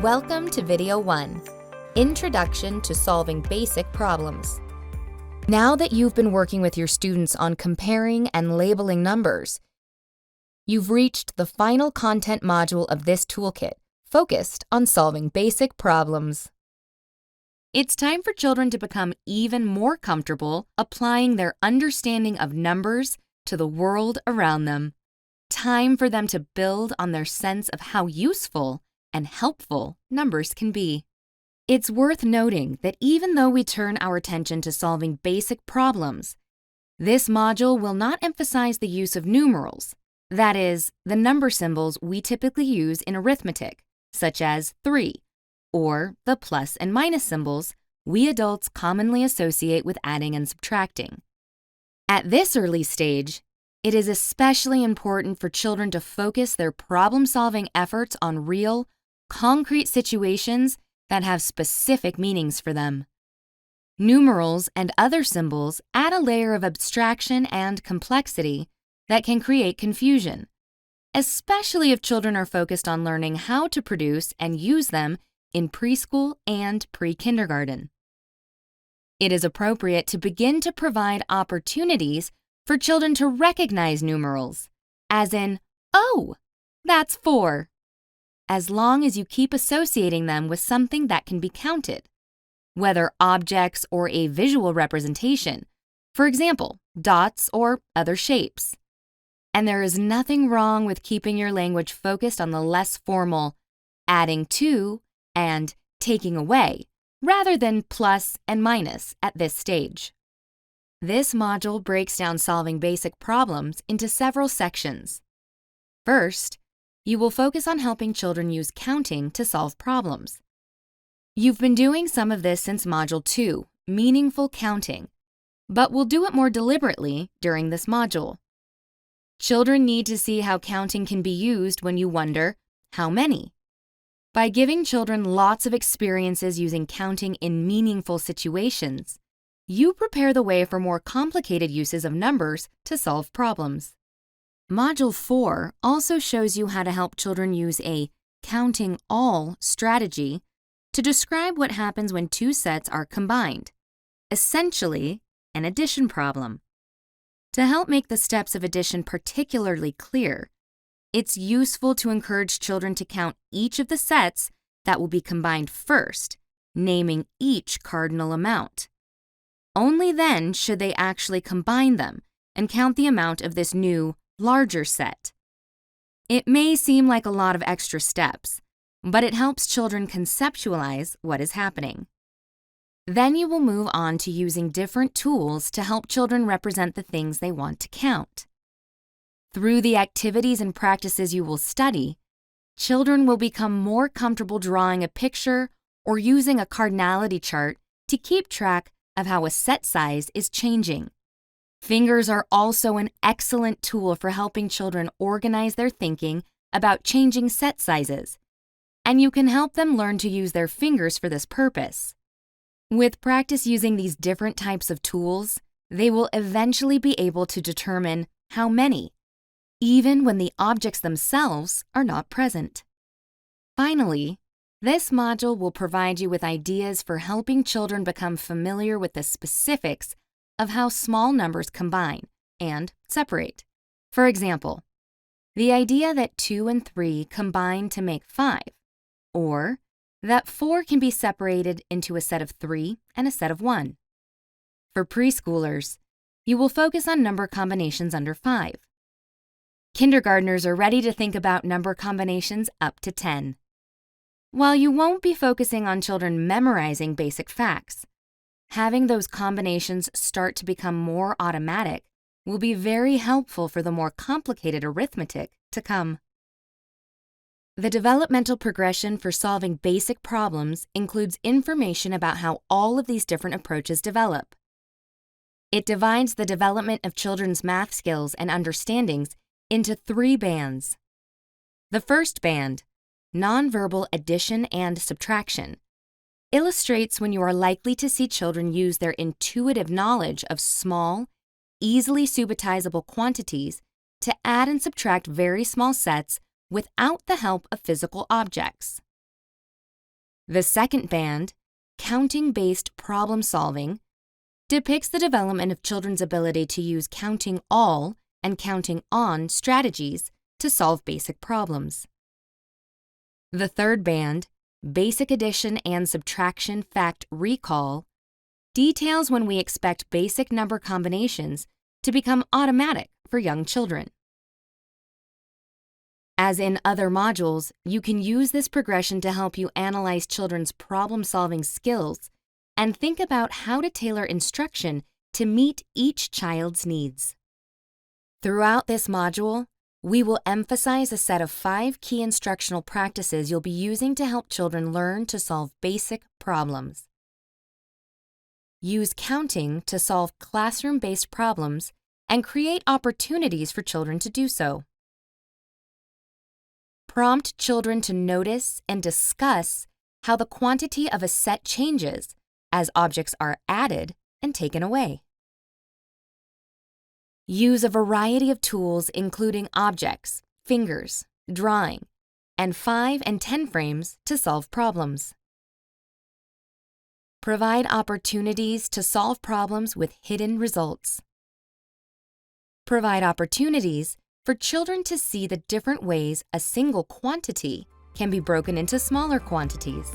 Welcome to Video 1, Introduction to Solving Basic Problems. Now that you've been working with your students on comparing and labeling numbers, you've reached the final content module of this toolkit, focused on solving basic problems. It's time for children to become even more comfortable applying their understanding of numbers to the world around them. Time for them to build on their sense of how useful and helpful numbers can be. It's worth noting that even though we turn our attention to solving basic problems, this module will not emphasize the use of numerals, that is, the number symbols we typically use in arithmetic, such as 3, or the plus and minus symbols we adults commonly associate with adding and subtracting. At this early stage, it is especially important for children to focus their problem-solving efforts on real, concrete situations that have specific meanings for them. Numerals and other symbols add a layer of abstraction and complexity that can create confusion, especially if children are focused on learning how to produce and use them in preschool and pre-kindergarten. It is appropriate to begin to provide opportunities for children to recognize numerals, as in, oh, that's 4, as long as you keep associating them with something that can be counted, whether objects or a visual representation, for example, dots or other shapes. And there is nothing wrong with keeping your language focused on the less formal adding to and taking away, rather than plus and minus at this stage. This module breaks down solving basic problems into several sections. First, you will focus on helping children use counting to solve problems. You've been doing some of this since Module 2, Meaningful Counting, but we'll do it more deliberately during this module. Children need to see how counting can be used when you wonder, how many? By giving children lots of experiences using counting in meaningful situations, you prepare the way for more complicated uses of numbers to solve problems. Module 4 also shows you how to help children use a counting all strategy to describe what happens when two sets are combined, essentially an addition problem. To help make the steps of addition particularly clear, it's useful to encourage children to count each of the sets that will be combined first, naming each cardinal amount. Only then should they actually combine them and count the amount of this new, larger set. It may seem like a lot of extra steps, but it helps children conceptualize what is happening. Then you will move on to using different tools to help children represent the things they want to count. Through the activities and practices you will study, children will become more comfortable drawing a picture or using a cardinality chart to keep track of how a set size is changing. Fingers are also an excellent tool for helping children organize their thinking about changing set sizes, and you can help them learn to use their fingers for this purpose. With practice using these different types of tools, they will eventually be able to determine how many, even when the objects themselves are not present. Finally, this module will provide you with ideas for helping children become familiar with the specifics of how small numbers combine and separate. For example, the idea that 2 and 3 combine to make 5, or that 4 can be separated into a set of 3 and a set of 1. For preschoolers, you will focus on number combinations under 5. Kindergartners are ready to think about number combinations up to 10. While you won't be focusing on children memorizing basic facts, having those combinations start to become more automatic will be very helpful for the more complicated arithmetic to come. The developmental progression for solving basic problems includes information about how all of these different approaches develop. It divides the development of children's math skills and understandings into 3 bands. The first band, nonverbal addition and subtraction, illustrates when you are likely to see children use their intuitive knowledge of small, easily subitizable quantities to add and subtract very small sets without the help of physical objects. The second band, counting-based problem solving, depicts the development of children's ability to use counting all and counting on strategies to solve basic problems. The third band, basic addition and subtraction fact recall, details when we expect basic number combinations to become automatic for young children. As in other modules, you can use this progression to help you analyze children's problem-solving skills and think about how to tailor instruction to meet each child's needs. Throughout this module, we will emphasize a set of 5 key instructional practices you'll be using to help children learn to solve basic problems. Use counting to solve classroom-based problems and create opportunities for children to do so. Prompt children to notice and discuss how the quantity of a set changes as objects are added and taken away. Use a variety of tools including objects, fingers, drawing, and 5 and 10 frames to solve problems. Provide opportunities to solve problems with hidden results. Provide opportunities for children to see the different ways a single quantity can be broken into smaller quantities.